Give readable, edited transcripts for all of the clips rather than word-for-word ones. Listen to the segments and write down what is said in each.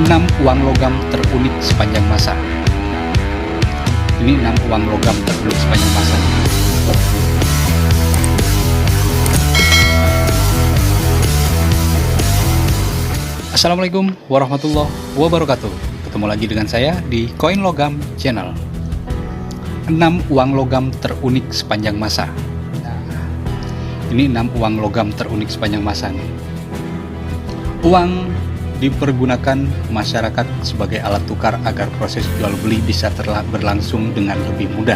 6 uang logam terunik sepanjang masa. Ini 6 uang logam terunik sepanjang masa. Assalamualaikum warahmatullahi wabarakatuh. Ketemu lagi dengan saya di Koin Logam Channel. 6 uang logam terunik sepanjang masa. Ini 6 uang logam terunik sepanjang masa nih. Uang dipergunakan masyarakat sebagai alat tukar agar proses jual beli bisa berlangsung dengan lebih mudah.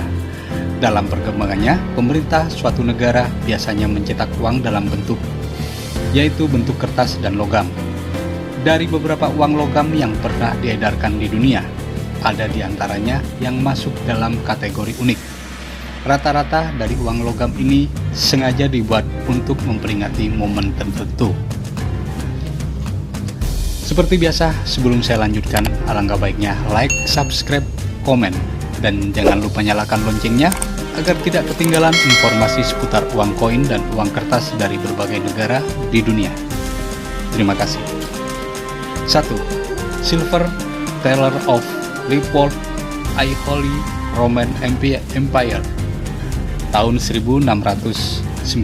Dalam perkembangannya, pemerintah suatu negara biasanya mencetak uang dalam bentuk, yaitu bentuk kertas dan logam. Dari beberapa uang logam yang pernah diedarkan di dunia, ada di antaranya yang masuk dalam kategori unik. Rata-rata dari uang logam ini sengaja dibuat untuk memperingati momen tertentu. Seperti biasa, sebelum saya lanjutkan, alangkah baiknya like, subscribe, komen, dan jangan lupa nyalakan loncengnya agar tidak ketinggalan informasi seputar uang koin dan uang kertas dari berbagai negara di dunia. Terima kasih. 1. Silver Tailor of Leopold I Holy Roman Empire tahun 1696.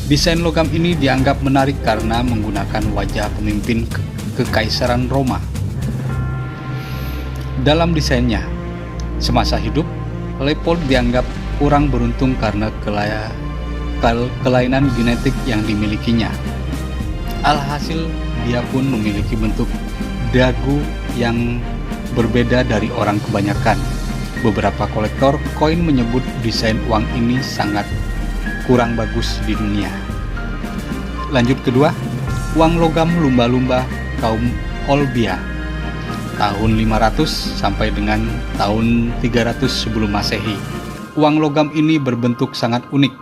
Desain logam ini dianggap menarik karena menggunakan wajah pemimpin Kekaisaran Roma. Dalam desainnya, semasa hidup, Leopold dianggap kurang beruntung karena kelainan genetik yang dimilikinya. Alhasil, dia pun memiliki bentuk dagu yang berbeda dari orang kebanyakan. Beberapa kolektor koin menyebut desain uang ini sangat kurang bagus di dunia. Lanjut kedua, uang logam lumba-lumba kaum Olbia tahun 500 sampai dengan tahun 300 sebelum Masehi. Uang logam ini berbentuk sangat unik.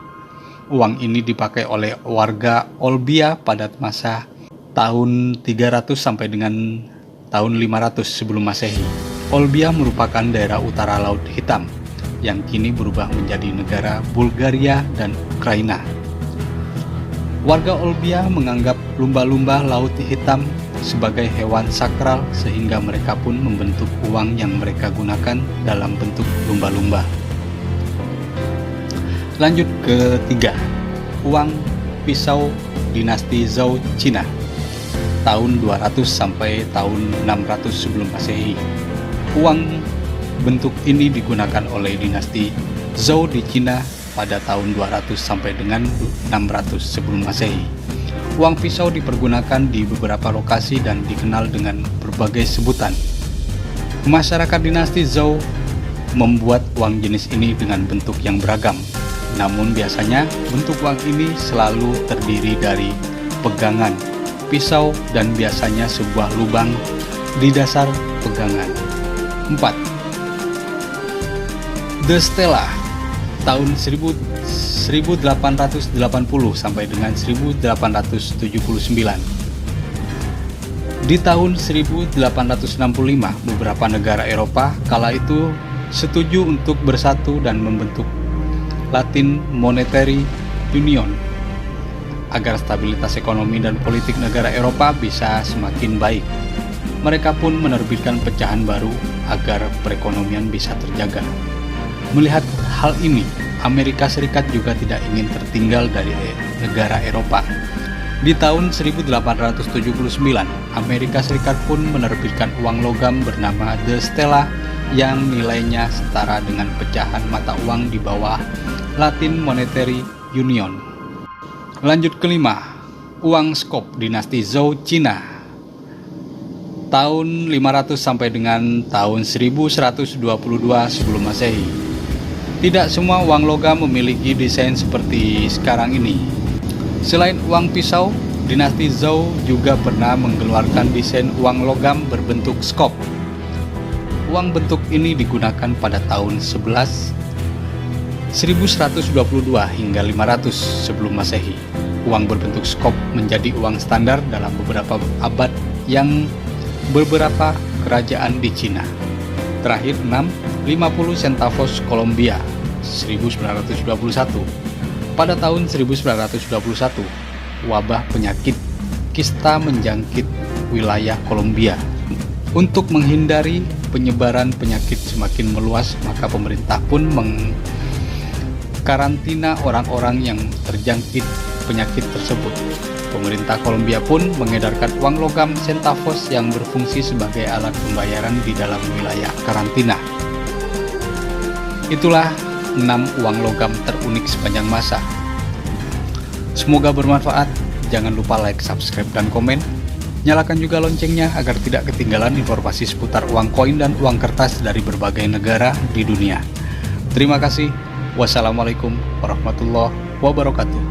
Uang ini dipakai oleh warga Olbia pada masa tahun 300 sampai dengan tahun 500 sebelum Masehi. Olbia merupakan daerah utara Laut Hitam yang kini berubah menjadi negara Bulgaria dan Ukraina. Warga Olbia menganggap lumba-lumba Laut Hitam sebagai hewan sakral sehingga mereka pun membentuk uang yang mereka gunakan dalam bentuk lumba-lumba. Lanjut ke 3. Uang pisau dinasti Zhou Cina tahun 200 sampai tahun 600 sebelum Masehi. Uang bentuk ini digunakan oleh dinasti Zhou di Cina pada tahun 200 sampai dengan 600 sebelum Masehi. Uang pisau dipergunakan di beberapa lokasi dan dikenal dengan berbagai sebutan. Masyarakat dinasti Zhou membuat uang jenis ini dengan bentuk yang beragam. Namun biasanya bentuk uang ini selalu terdiri dari pegangan, pisau, dan biasanya sebuah lubang di dasar pegangan. 4. The Stella tahun 1880 sampai dengan 1879. Di tahun 1865, beberapa negara Eropa kala itu setuju untuk bersatu dan membentuk Latin Monetary Union agar stabilitas ekonomi dan politik negara Eropa bisa semakin baik. Mereka pun menerbitkan pecahan baru agar perekonomian bisa terjaga. Melihat hal ini, Amerika Serikat juga tidak ingin tertinggal dari negara Eropa. Di tahun 1879, Amerika Serikat pun menerbitkan uang logam bernama The Stella yang nilainya setara dengan pecahan mata uang di bawah Latin Monetary Union. Lanjut ke 5, uang skop dinasti Zhou Cina tahun 500 sampai dengan tahun 1122 sebelum Masehi. Tidak semua uang logam memiliki desain seperti sekarang ini. Selain uang pisau, dinasti Zhou juga pernah mengeluarkan desain uang logam berbentuk skop. Uang bentuk ini digunakan pada tahun 1122 hingga 500 sebelum Masehi. Uang berbentuk skop menjadi uang standar dalam beberapa abad yang beberapa kerajaan di Cina. Terakhir 6, 50 centavos Kolombia 1921. Pada tahun 1921, wabah penyakit kista menjangkit wilayah Kolombia. Untuk menghindari penyebaran penyakit semakin meluas, maka pemerintah pun mengkarantina orang-orang yang terjangkit penyakit tersebut. Pemerintah Kolombia pun mengedarkan uang logam centavos yang berfungsi sebagai alat pembayaran di dalam wilayah karantina. Itulah 6 uang logam terunik sepanjang masa. Semoga bermanfaat. Jangan lupa like, subscribe, dan komen. Nyalakan juga loncengnya agar tidak ketinggalan informasi seputar uang koin dan uang kertas dari berbagai negara di dunia. Terima kasih. Wassalamualaikum warahmatullahi wabarakatuh.